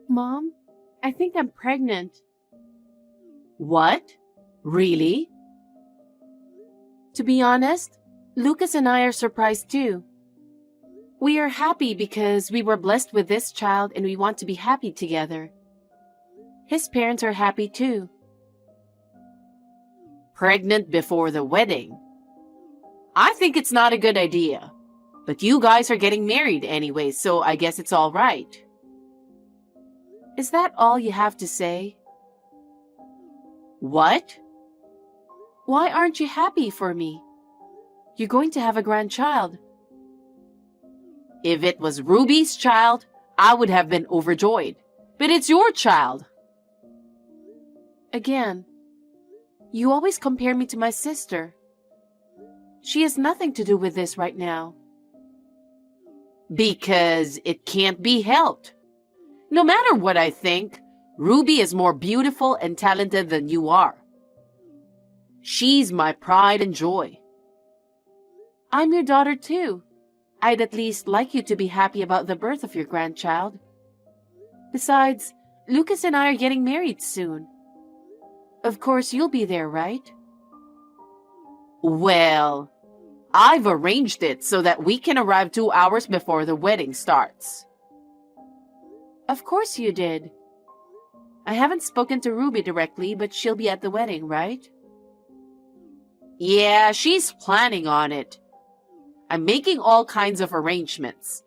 Mom, I think I'm pregnant. What? Really? To be honest, Lucas and I are surprised too. We are happy because we were blessed with this child and we want to be happy together. His parents are happy too. Pregnant before the wedding? I think it's not a good idea. But you guys are getting married anyway, so I guess it's all right. Is that all you have to say? What? Why aren't you happy for me? You're going to have a grandchild. If it was Ruby's child, I would have been overjoyed. But it's your child. Again, you always compare me to my sister. She has nothing to do with this right now. Because it can't be helped. No matter what I think, Ruby is more beautiful and talented than you are. She's my pride and joy. I'm your daughter too. I'd at least like you to be happy about the birth of your grandchild. Besides, Lucas and I are getting married soon. Of course, you'll be there, right? Well, I've arranged it so that we can arrive 2 hours before the wedding starts. Of course you did. I haven't spoken to Ruby directly, but she'll be at the wedding, right? Yeah, she's planning on it. I'm making all kinds of arrangements.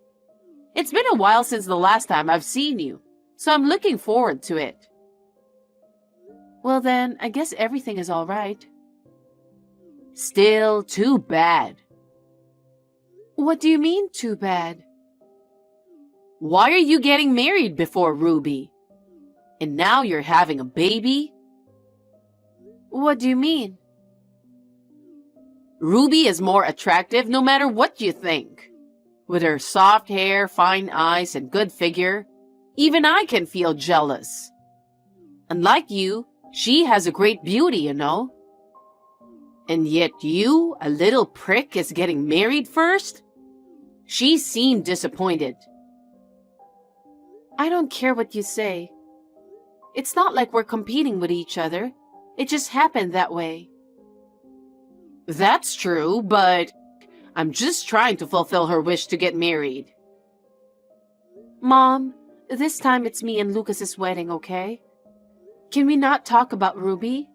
It's been a while since the last time I've seen you, so I'm looking forward to it. Well then, I guess everything is all right. Still too bad. What do you mean, too bad? Why are you getting married before Ruby? And now you're having a baby? What do you mean? Ruby is more attractive no matter what you think. With her soft hair, fine eyes, and good figure, even I can feel jealous. Unlike you, she has a great beauty, you know. And yet you, a little prick, is getting married first? She seemed disappointed. I don't care what you say. It's not like we're competing with each other. It just happened that way. That's true, but I'm just trying to fulfill her wish to get married. Mom, this time it's me and Lucas's wedding, okay? Can we not talk about Ruby?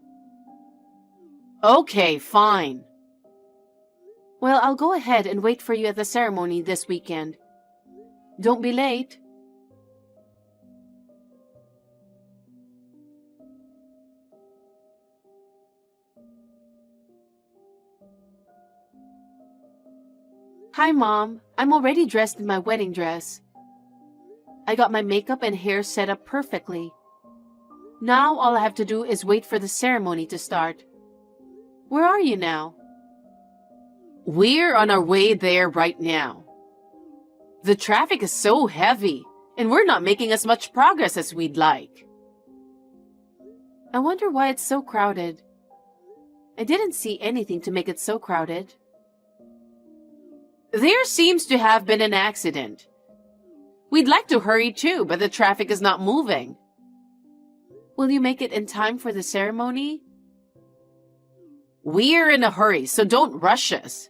Okay, fine. Well, I'll go ahead and wait for you at the ceremony this weekend. Don't be late. Hi, Mom. I'm already dressed in my wedding dress. I got my makeup and hair set up perfectly. Now all I have to do is wait for the ceremony to start. Where are you now? We're on our way there right now. The traffic is so heavy, and we're not making as much progress as we'd like. I wonder why it's so crowded. I didn't see anything to make it so crowded. There seems to have been an accident. We'd like to hurry too, but the traffic is not moving. Will you make it in time for the ceremony? We're in a hurry, so don't rush us.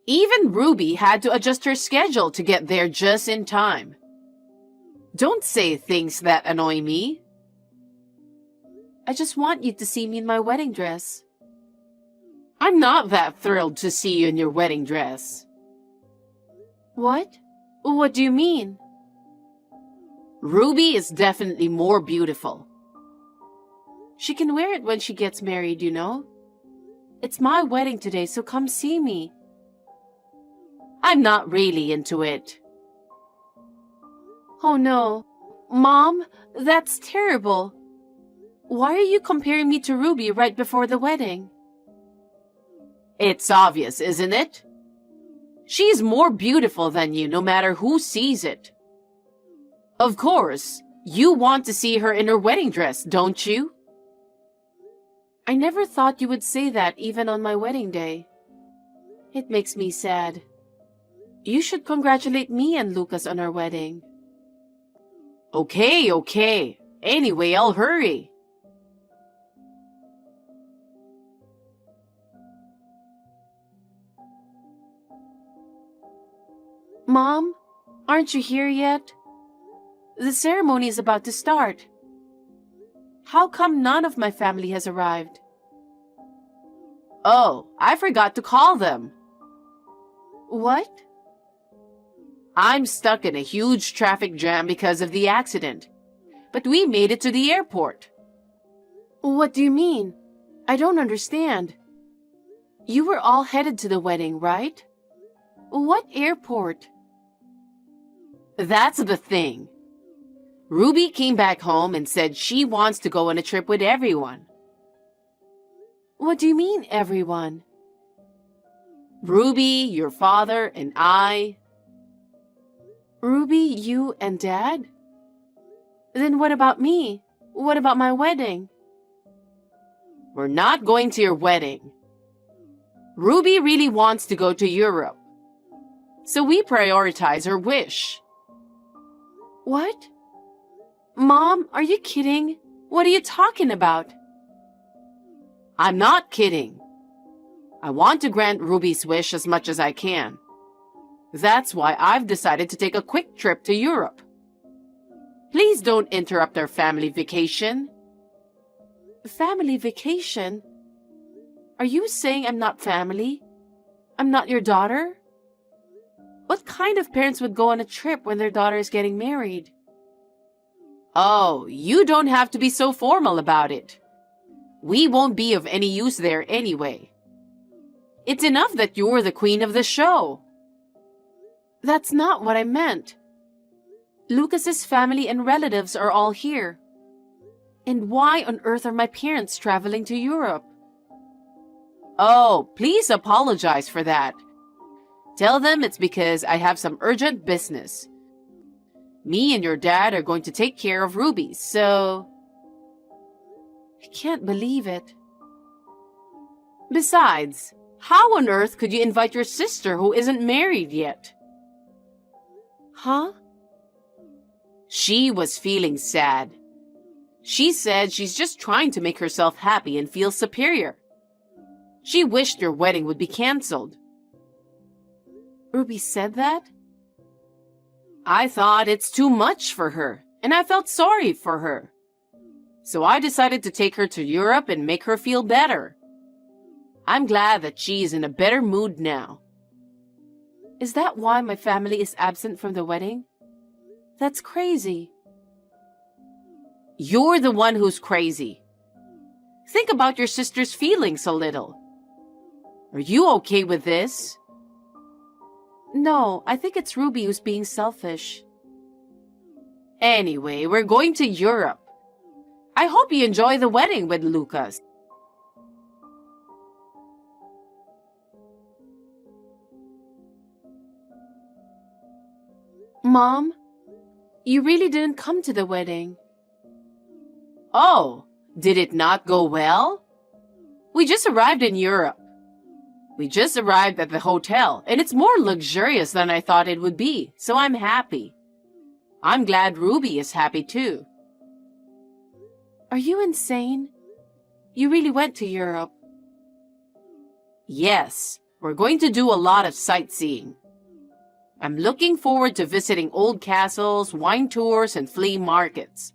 Even Ruby had to adjust her schedule to get there just in time. Don't say things that annoy me. I just want you to see me in my wedding dress. I'm not that thrilled to see you in your wedding dress. What? What do you mean? Ruby is definitely more beautiful. She can wear it when she gets married, you know. It's my wedding today, so come see me. I'm not really into it. Oh no. Mom, that's terrible. Why are you comparing me to Ruby right before the wedding? It's obvious, isn't it? She's more beautiful than you no matter who sees it. Of course, you want to see her in her wedding dress, don't you? I never thought you would say that even on my wedding day. It makes me sad. You should congratulate me and Lucas on our wedding. Okay, okay. Anyway, I'll hurry. Mom, aren't you here yet? The ceremony is about to start. How come none of my family has arrived? Oh, I forgot to call them. What? I'm stuck in a huge traffic jam because of the accident. But we made it to the airport. What do you mean? I don't understand. You were all headed to the wedding, right? What airport? That's the thing. Ruby came back home and said she wants to go on a trip with everyone. What do you mean, everyone? Ruby, your father, and I. Ruby, you, and Dad? Then what about me? What about my wedding? We're not going to your wedding. Ruby really wants to go to Europe. So we prioritize her wish. What? Mom, are you kidding? What are you talking about? I'm not kidding. I want to grant Ruby's wish as much as I can. That's why I've decided to take a quick trip to Europe. Please don't interrupt our family vacation. Family vacation? Are you saying I'm not family? I'm not your daughter? What kind of parents would go on a trip when their daughter is getting married? Oh, you don't have to be so formal about it. We won't be of any use there anyway. It's enough that you're the queen of the show. That's not what I meant. Lucas's family and relatives are all here. And why on earth are my parents traveling to Europe? Oh, please apologize for that. Tell them it's because I have some urgent business. Me and your dad are going to take care of Ruby, so... I can't believe it. Besides, how on earth could you invite your sister who isn't married yet? Huh? She was feeling sad. She said she's just trying to make herself happy and feel superior. She wished your wedding would be canceled. Ruby said that? I thought it's too much for her, and I felt sorry for her. So I decided to take her to Europe and make her feel better. I'm glad that she is in a better mood now. Is that why my family is absent from the wedding? That's crazy. You're the one who's crazy. Think about your sister's feelings a little. Are you okay with this? No, I think it's Ruby who's being selfish. Anyway, we're going to Europe. I hope you enjoy the wedding with Lucas. Mom, you really didn't come to the wedding. Oh, did it not go well? We just arrived in Europe. We just arrived at the hotel, and it's more luxurious than I thought it would be, so I'm happy. I'm glad Ruby is happy too. Are you insane? You really went to Europe. Yes, we're going to do a lot of sightseeing. I'm looking forward to visiting old castles, wine tours, and flea markets.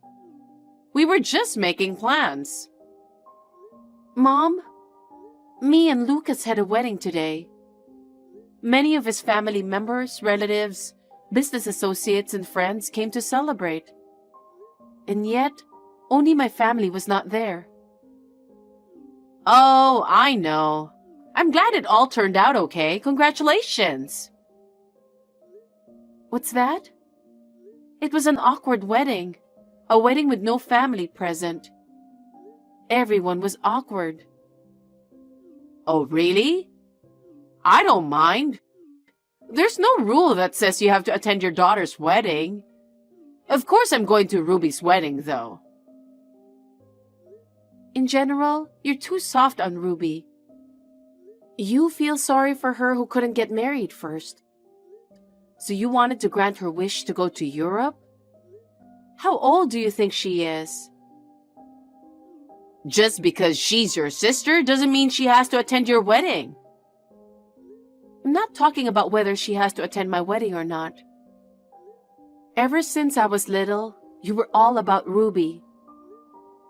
We were just making plans. Mom, me and Lucas had a wedding today. Many of his family members, relatives, business associates, and friends came to celebrate. And yet, only my family was not there. Oh, I know. I'm glad it all turned out okay. Congratulations. What's that? It was an awkward wedding. A wedding with no family present. Everyone was awkward. Oh, really? I don't mind. There's no rule that says you have to attend your daughter's wedding. Of course I'm going to Ruby's wedding, though. In general, you're too soft on Ruby. You feel sorry for her who couldn't get married first. So you wanted to grant her wish to go to Europe? How old do you think she is? Just because she's your sister doesn't mean she has to attend your wedding. I'm not talking about whether she has to attend my wedding or not. Ever since I was little, you were all about Ruby.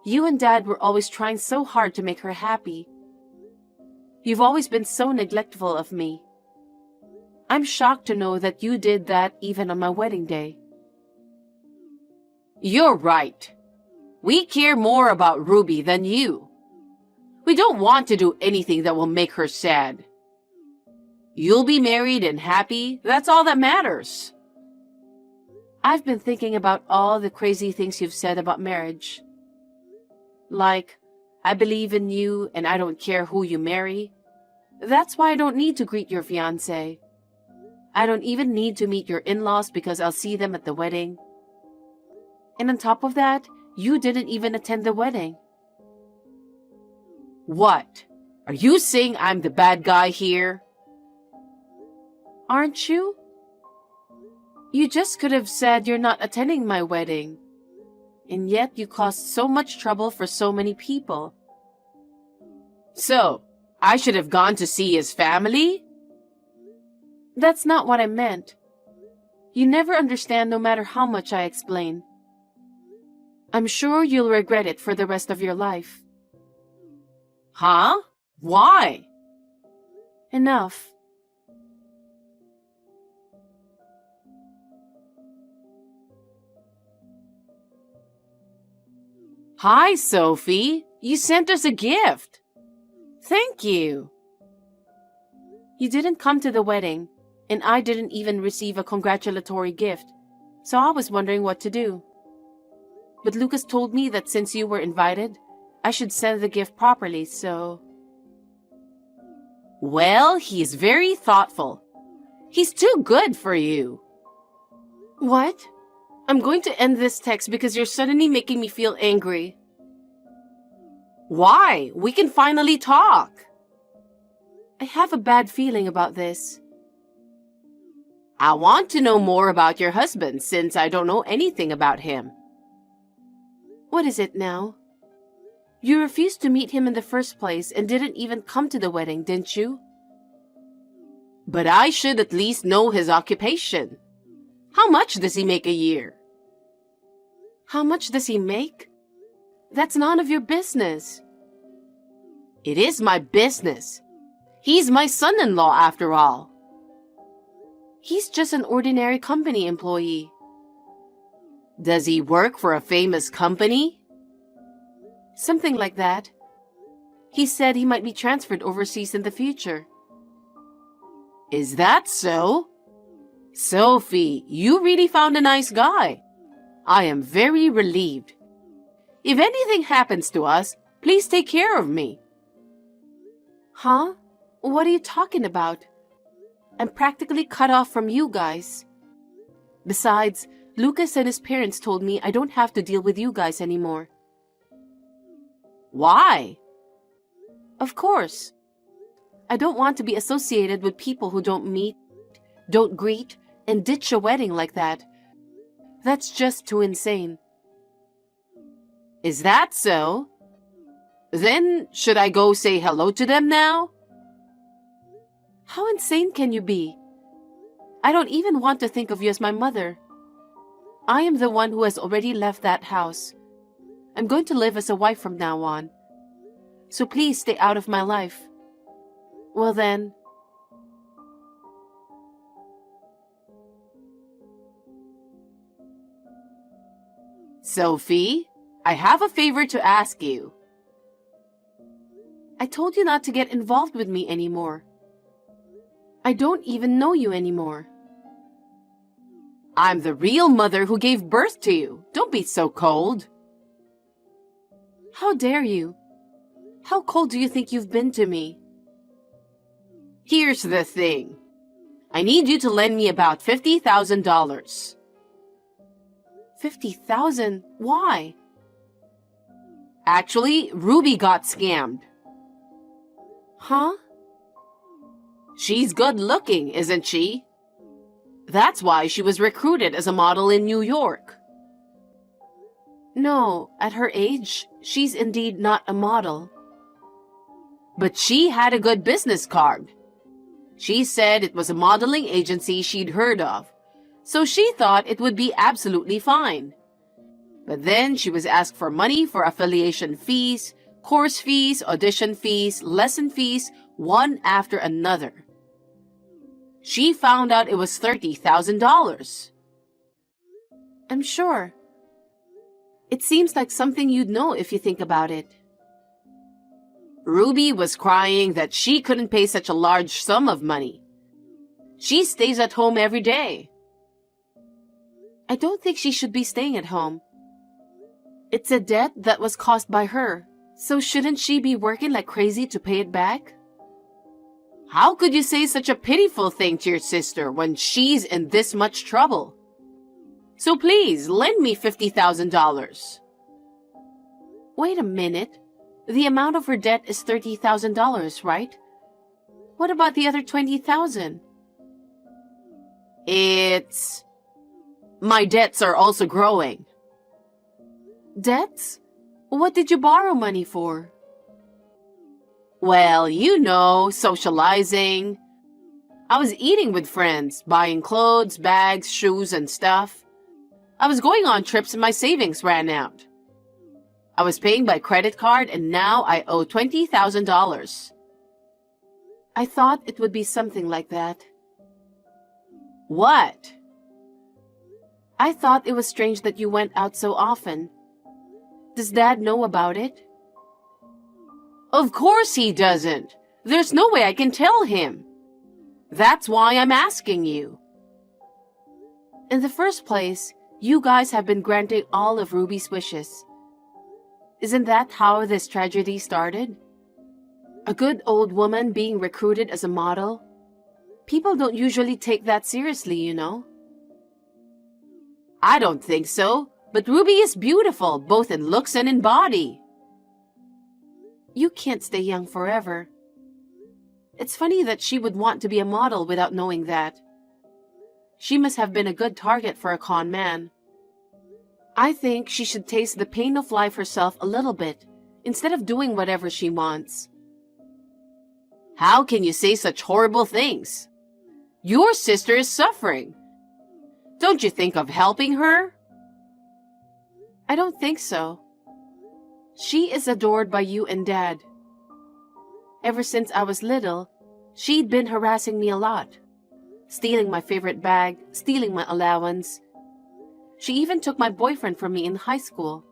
You and Dad were always trying so hard to make her happy. You've always been so neglectful of me. I'm shocked to know that you did that even on my wedding day. You're right. We care more about Ruby than you. We don't want to do anything that will make her sad. You'll be married and happy, that's all that matters. I've been thinking about all the crazy things you've said about marriage. Like, I believe in you and I don't care who you marry. That's why I don't need to greet your fiancé. I don't even need to meet your in-laws because I'll see them at the wedding. And on top of that, you didn't even attend the wedding. What? Are you saying I'm the bad guy here? Aren't you? You just could have said you're not attending my wedding. And yet you caused so much trouble for so many people. So, I should have gone to see his family? That's not what I meant. You never understand no matter how much I explain. I'm sure you'll regret it for the rest of your life. Huh? Why? Enough. Hi, Sophie. You sent us a gift. Thank you. You didn't come to the wedding, and I didn't even receive a congratulatory gift, so I was wondering what to do. But Lucas told me that since you were invited, I should send the gift properly, so... Well, he's very thoughtful. He's too good for you. What? I'm going to end this text because you're suddenly making me feel angry. Why? We can finally talk. I have a bad feeling about this. I want to know more about your husband since I don't know anything about him. What is it now? You refused to meet him in the first place and didn't even come to the wedding, didn't you? But I should at least know his occupation. How much does he make a year? How much does he make? That's none of your business. It is my business. He's my son-in-law after all. He's just an ordinary company employee. Does he work for a famous company? Something like that. He said he might be transferred overseas in the future. Is that so? Sophie, you really found a nice guy. I am very relieved. If anything happens to us, please take care of me. Huh? What are you talking about? I'm practically cut off from you guys. Besides, Lucas and his parents told me I don't have to deal with you guys anymore. Why? Of course. I don't want to be associated with people who don't meet, don't greet, and ditch a wedding like that. That's just too insane. Is that so? Then, should I go say hello to them now? How insane can you be? I don't even want to think of you as my mother. I am the one who has already left that house. I'm going to live as a wife from now on. So please stay out of my life. Well then... Sophie, I have a favor to ask you. I told you not to get involved with me anymore. I don't even know you anymore. I'm the real mother who gave birth to you. Don't be so cold. How dare you? How cold do you think you've been to me? Here's the thing. I need you to lend me about $50,000. $50,000? Why? Actually, Ruby got scammed. Huh? She's good looking, isn't she? That's why she was recruited as a model in New York. No, at her age, she's indeed not a model. But she had a good business card. She said it was a modeling agency she'd heard of, so she thought it would be absolutely fine. But then she was asked for money for affiliation fees, course fees, audition fees, lesson fees, one after another. She found out it was $30,000. I'm sure. It seems like something you'd know if you think about it. Ruby was crying that she couldn't pay such a large sum of money. She stays at home every day. I don't think she should be staying at home. It's a debt that was caused by her, so shouldn't she be working like crazy to pay it back? How could you say such a pitiful thing to your sister when she's in this much trouble? So please, lend me $50,000. Wait a minute. The amount of her debt is $30,000, right? What about the other $20,000? My debts are also growing. Debts? What did you borrow money for? Well, you know, socializing. I was eating with friends, buying clothes, bags, shoes, and stuff. I was going on trips and my savings ran out. I was paying by credit card and now I owe $20,000. I thought it would be something like that. What? I thought it was strange that you went out so often. Does Dad know about it? Of course he doesn't. There's no way I can tell him. That's why I'm asking you. In the first place, you guys have been granting all of Ruby's wishes. Isn't that how this tragedy started? A good old woman being recruited as a model? People don't usually take that seriously, you know. I don't think so, but Ruby is beautiful, both in looks and in body. You can't stay young forever. It's funny that she would want to be a model without knowing that. She must have been a good target for a con man. I think she should taste the pain of life herself a little bit, instead of doing whatever she wants. How can you say such horrible things? Your sister is suffering. Don't you think of helping her? I don't think so. She is adored by you and Dad. Ever since I was little, she'd been harassing me a lot, stealing my favorite bag, stealing my allowance. She even took my boyfriend from me in high school.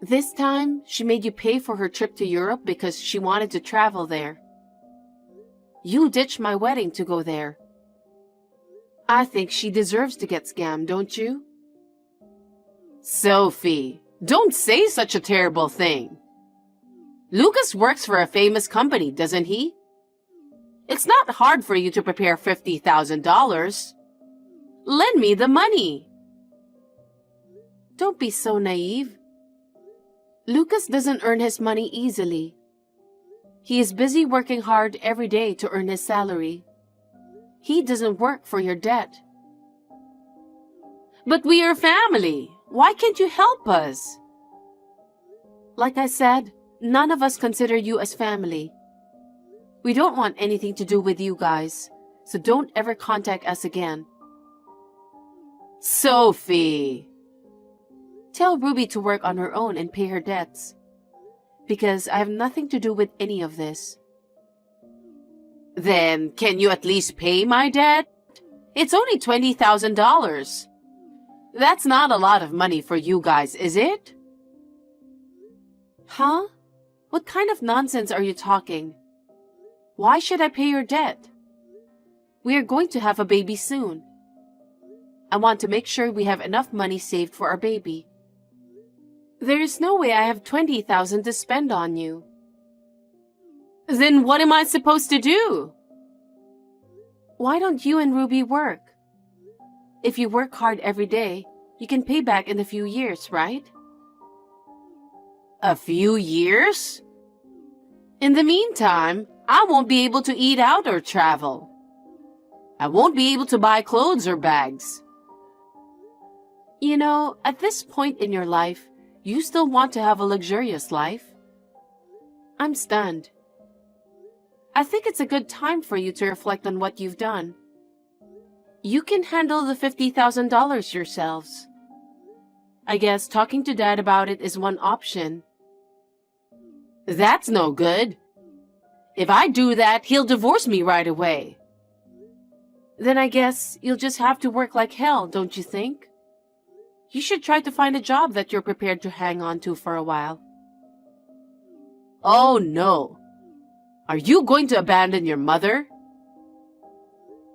This time, she made you pay for her trip to Europe because she wanted to travel there. You ditched my wedding to go there. I think she deserves to get scammed, don't you? Sophie, don't say such a terrible thing. Lucas works for a famous company, doesn't he? It's not hard for you to prepare $50,000. Lend me the money. Don't be so naive. Lucas doesn't earn his money easily. He is busy working hard every day to earn his salary. He doesn't work for your debt. But we are family. Why can't you help us? Like I said, none of us consider you as family. We don't want anything to do with you guys, so don't ever contact us again. Sophie! Tell Ruby to work on her own and pay her debts. Because I have nothing to do with any of this. Then, can you at least pay my debt? It's only $20,000. That's not a lot of money for you guys, is it? Huh? What kind of nonsense are you talking? Why should I pay your debt? We are going to have a baby soon. I want to make sure we have enough money saved for our baby. There is no way I have $20,000 to spend on you. Then what am I supposed to do? Why don't you and Ruby work? If you work hard every day, you can pay back in a few years, right? A few years? In the meantime, I won't be able to eat out or travel. I won't be able to buy clothes or bags. You know, at this point in your life, you still want to have a luxurious life. I'm stunned. I think it's a good time for you to reflect on what you've done. You can handle the $50,000 yourselves. I guess talking to Dad about it is one option. That's no good. If I do that, he'll divorce me right away. Then I guess you'll just have to work like hell, don't you think? You should try to find a job that you're prepared to hang on to for a while. Oh no. Are you going to abandon your mother?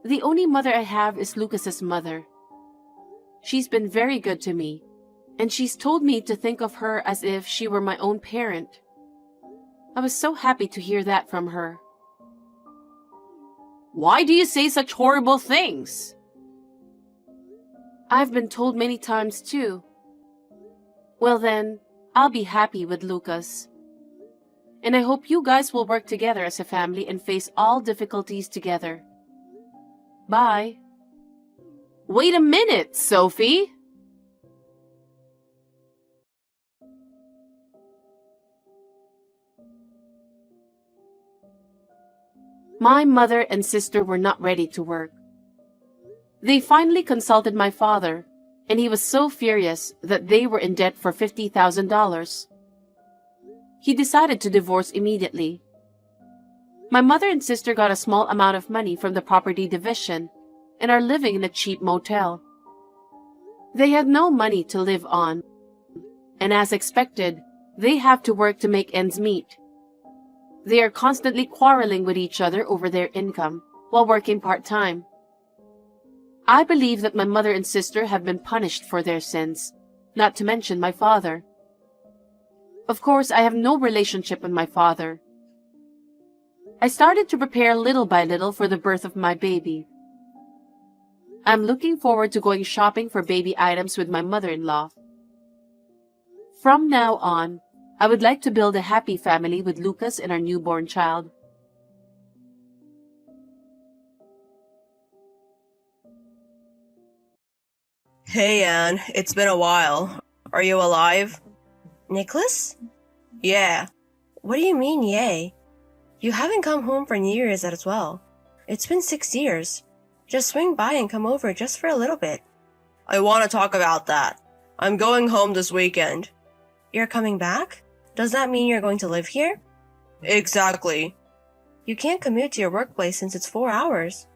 The only mother I have is Lucas's mother. She's been very good to me, and she's told me to think of her as if she were my own parent. I was so happy to hear that from her. Why do you say such horrible things? I've been told many times too. Well then, I'll be happy with Lucas. And I hope you guys will work together as a family and face all difficulties together. Bye. Wait a minute, Sophie. My mother and sister were not ready to work. They finally consulted my father, and he was so furious that they were in debt for $50,000. He decided to divorce immediately. My mother and sister got a small amount of money from the property division and are living in a cheap motel. They had no money to live on, and as expected, they have to work to make ends meet. They are constantly quarreling with each other over their income while working part-time. I believe that my mother and sister have been punished for their sins, not to mention my father. Of course, I have no relationship with my father. I started to prepare little by little for the birth of my baby. I'm looking forward to going shopping for baby items with my mother-in-law. From now on, I would like to build a happy family with Lucas and our newborn child. Hey Anne, it's been a while. Are you alive? Nicholas? Yeah. What do you mean, yay? You haven't come home for New Year's as well. It's been 6 years. Just swing by and come over just for a little bit. I want to talk about that. I'm going home this weekend. You're coming back? Does that mean you're going to live here? Exactly. You can't commute to your workplace since it's 4 hours.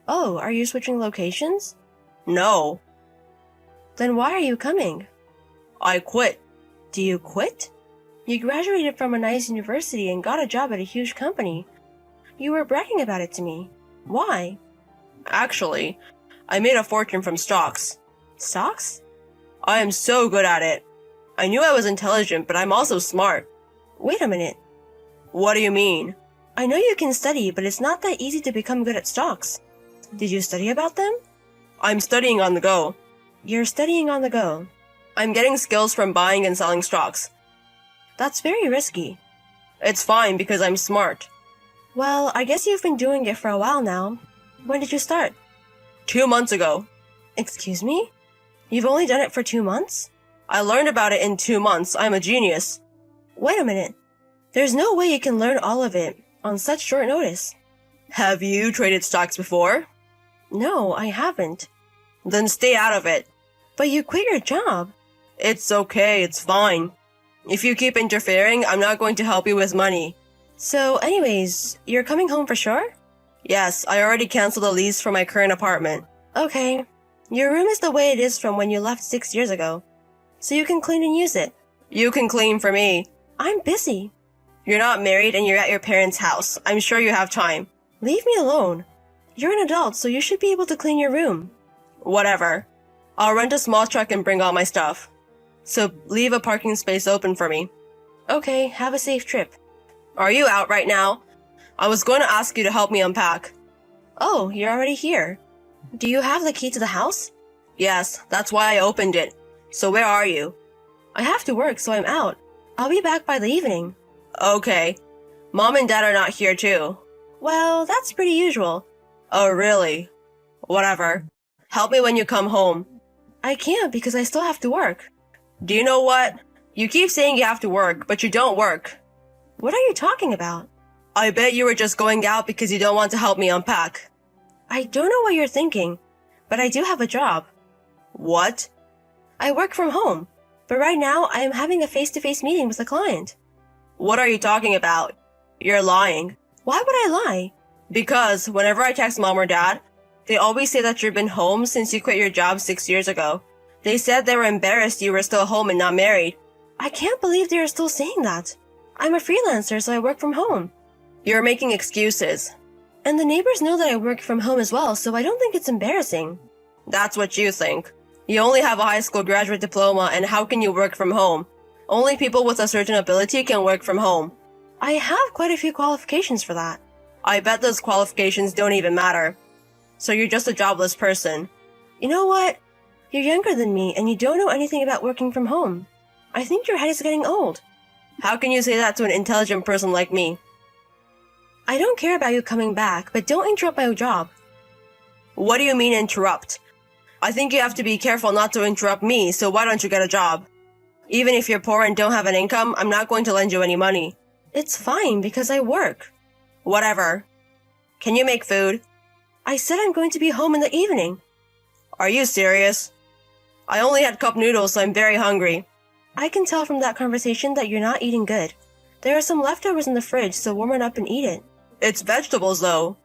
Oh, are you switching locations? No. Then why are you coming? I quit. Do you quit? You graduated from a nice university and got a job at a huge company. You were bragging about it to me. Why? Actually, I made a fortune from stocks. Stocks? I am so good at it. I knew I was intelligent, but I'm also smart. Wait a minute. What do you mean? I know you can study, but it's not that easy to become good at stocks. Did you study about them? I'm studying on the go. You're studying on the go. I'm getting skills from buying and selling stocks. That's very risky. It's fine because I'm smart. Well, I guess you've been doing it for a while now. When did you start? 2 months ago. Excuse me? You've only done it for 2 months? I learned about it in 2 months. I'm a genius. Wait a minute. There's no way you can learn all of it on such short notice. Have you traded stocks before? No, I haven't. Then stay out of it. But you quit your job. It's okay, it's fine. If you keep interfering, I'm not going to help you with money. So anyways, you're coming home for sure? Yes, I already canceled the lease for my current apartment. Okay. Your room is the way it is from when you left 6 years ago. So you can clean and use it. You can clean for me. I'm busy. You're not married and you're at your parents' house. I'm sure you have time. Leave me alone. You're an adult, so you should be able to clean your room. Whatever. I'll rent a small truck and bring all my stuff. So leave a parking space open for me. Okay, have a safe trip. Are you out right now? I was going to ask you to help me unpack. Oh, you're already here. Do you have the key to the house? Yes, that's why I opened it. So where are you? I have to work, so I'm out. I'll be back by the evening. Okay. Mom and Dad are not here too. Well, that's pretty usual. Oh, really? Whatever. Help me when you come home. I can't because I still have to work. Do you know what? You keep saying you have to work, but you don't work. What are you talking about? I bet you were just going out because you don't want to help me unpack. I don't know what you're thinking, but I do have a job. What? I work from home, but right now I am having a face-to-face meeting with a client. What are you talking about? You're lying. Why would I lie? Because whenever I text mom or dad, they always say that you've been home since you quit your job 6 years ago. They said they were embarrassed you were still home and not married. I can't believe they are still saying that. I'm a freelancer, so I work from home. You're making excuses. And the neighbors know that I work from home as well, so I don't think it's embarrassing. That's what you think. You only have a high school graduate diploma, and how can you work from home? Only people with a certain ability can work from home. I have quite a few qualifications for that. I bet those qualifications don't even matter. So you're just a jobless person. You know what? You're younger than me, and you don't know anything about working from home. I think your head is getting old. How can you say that to an intelligent person like me? I don't care about you coming back, but don't interrupt my job. What do you mean interrupt? I think you have to be careful not to interrupt me, so why don't you get a job? Even if you're poor and don't have an income, I'm not going to lend you any money. It's fine because I work. Whatever. Can you make food? I said I'm going to be home in the evening. Are you serious? I only had cup noodles, so I'm very hungry. I can tell from that conversation that you're not eating good. There are some leftovers in the fridge, so warm it up and eat it. It's vegetables, though.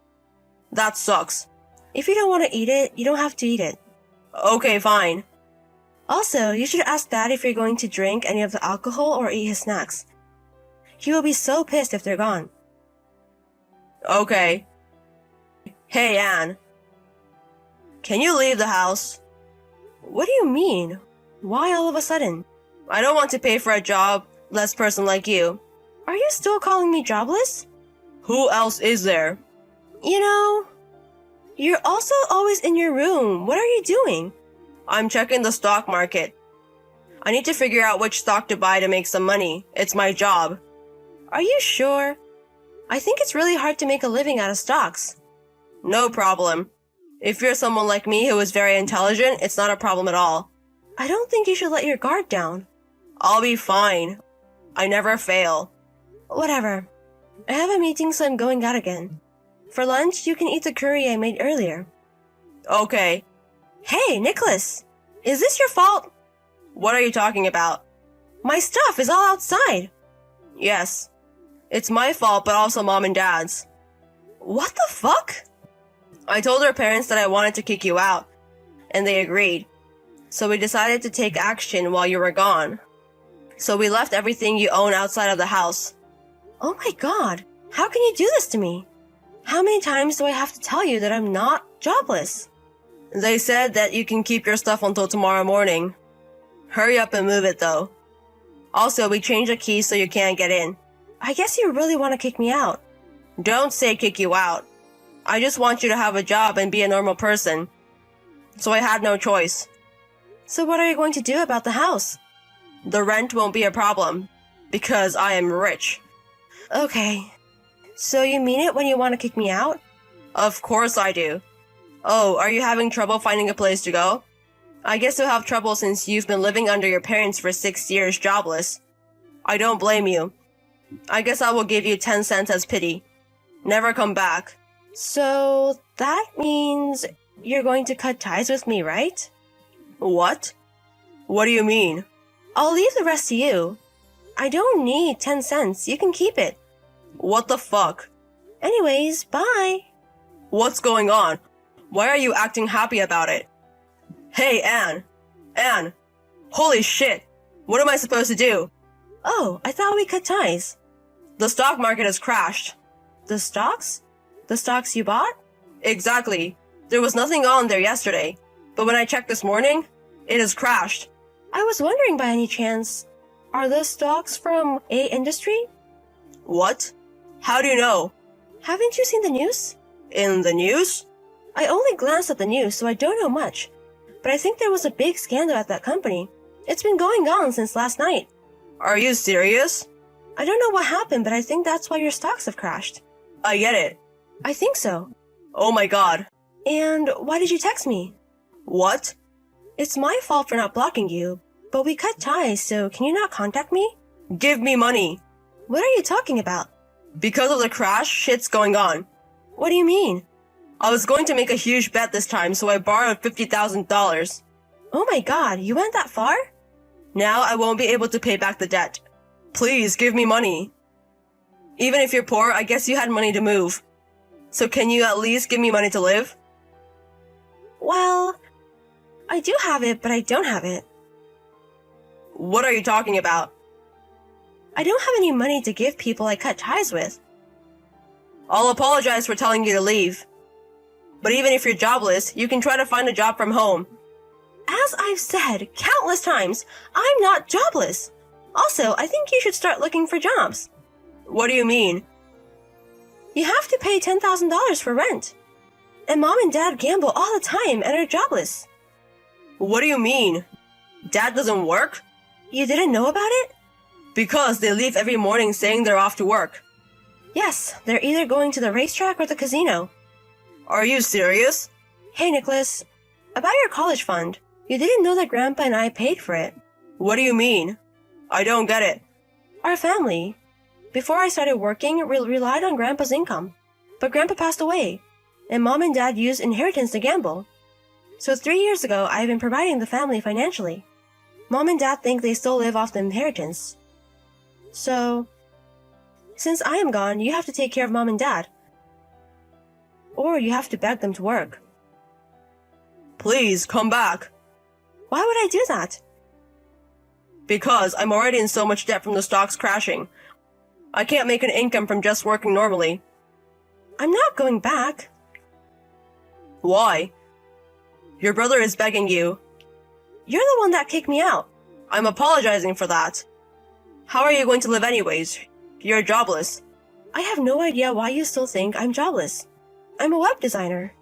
That sucks. If you don't want to eat it, you don't have to eat it. Okay, fine. Also, you should ask Dad if you're going to drink any of the alcohol or eat his snacks. He will be so pissed if they're gone. Okay. Hey, Anne. Can you leave the house? What do you mean? Why all of a sudden? I don't want to pay for a jobless person like you. Are you still calling me jobless? Who else is there? You know, you're also always in your room. What are you doing? I'm checking the stock market. I need to figure out which stock to buy to make some money. It's my job. Are you sure? I think it's really hard to make a living out of stocks. No problem. If you're someone like me who is very intelligent, it's not a problem at all. I don't think you should let your guard down. I'll be fine. I never fail. Whatever. I have a meeting, so I'm going out again. For lunch, you can eat the curry I made earlier. Okay. Hey, Nicholas! Is this your fault? What are you talking about? My stuff is all outside. Yes. It's my fault, but also Mom and Dad's. What the fuck? I told our parents that I wanted to kick you out, and they agreed. So we decided to take action while you were gone. So we left everything you own outside of the house. Oh my god, how can you do this to me? How many times do I have to tell you that I'm not jobless? They said that you can keep your stuff until tomorrow morning. Hurry up and move it though. Also, we changed the keys so you can't get in. I guess you really want to kick me out. Don't say kick you out. I just want you to have a job and be a normal person. So I had no choice. So what are you going to do about the house? The rent won't be a problem, because I am rich. Okay. So you mean it when you want to kick me out? Of course I do. Oh, are you having trouble finding a place to go? I guess you'll have trouble since you've been living under your parents for 6 years jobless. I don't blame you. I guess I will give you 10 cents as pity. Never come back. So that means you're going to cut ties with me, right? What? What do you mean? I'll leave the rest to you. I don't need 10 cents. You can keep it. What the fuck? Anyways, bye. What's going on? Why are you acting happy about it? Hey, Anne. Anne. Holy shit. What am I supposed to do? Oh, I thought we cut ties. The stock market has crashed. The stocks? The stocks you bought? Exactly. There was nothing on there yesterday. But when I checked this morning, it has crashed. I was wondering by any chance, are those stocks from A Industry? What? How do you know? Haven't you seen the news? In the news? I only glanced at the news, so I don't know much. But I think there was a big scandal at that company. It's been going on since last night. Are you serious? I don't know what happened, but I think that's why your stocks have crashed. I get it. I think so. Oh my god. And why did you text me? What? It's my fault for not blocking you, but we cut ties, so can you not contact me? Give me money! What are you talking about? Because of the crash, shit's going on. What do you mean? I was going to make a huge bet this time, so I borrowed $50,000. Oh my god, you went that far? Now I won't be able to pay back the debt. Please give me money. Even if you're poor, I guess you had money to move. So can you at least give me money to live? Well, I do have it, but I don't have it. What are you talking about? I don't have any money to give people I cut ties with. I'll apologize for telling you to leave. But even if you're jobless, you can try to find a job from home. As I've said countless times, I'm not jobless. Also, I think you should start looking for jobs. What do you mean? You have to pay $10,000 for rent. And Mom and Dad gamble all the time and are jobless. What do you mean? Dad doesn't work? You didn't know about it? Because they leave every morning saying they're off to work. Yes, they're either going to the racetrack or the casino. Are you serious? Hey, Nicholas. About your college fund. You didn't know that Grandpa and I paid for it. What do you mean? I don't get it. Our family. Before I started working, we relied on Grandpa's income. But Grandpa passed away, and Mom and Dad used inheritance to gamble. So 3 years ago, I've been providing the family financially. Mom and Dad think they still live off the inheritance. So, since I am gone, you have to take care of Mom and Dad. Or you have to beg them to work. Please, come back. Why would I do that? Because I'm already in so much debt from the stocks crashing. I can't make an income from just working normally. I'm not going back. Why? Your brother is begging you. You're the one that kicked me out. I'm apologizing for that. How are you going to live anyways? You're jobless. I have no idea why you still think I'm jobless. I'm a web designer.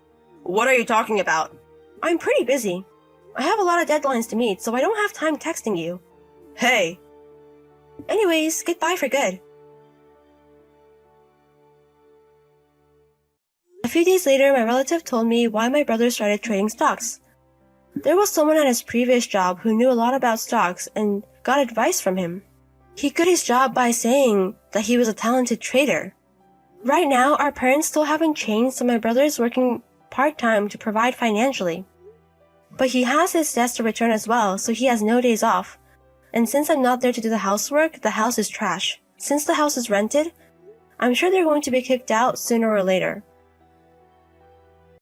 What are you talking about? I'm pretty busy. I have a lot of deadlines to meet, so I don't have time texting you. Hey. Anyways, goodbye for good. A few days later, my relative told me why my brother started trading stocks. There was someone at his previous job who knew a lot about stocks and got advice from him. He quit his job by saying that he was a talented trader. Right now, our parents still haven't changed, so my brother is working part-time to provide financially. But he has his debts to return as well, so he has no days off. And since I'm not there to do the housework, the house is trash. Since the house is rented, I'm sure they're going to be kicked out sooner or later.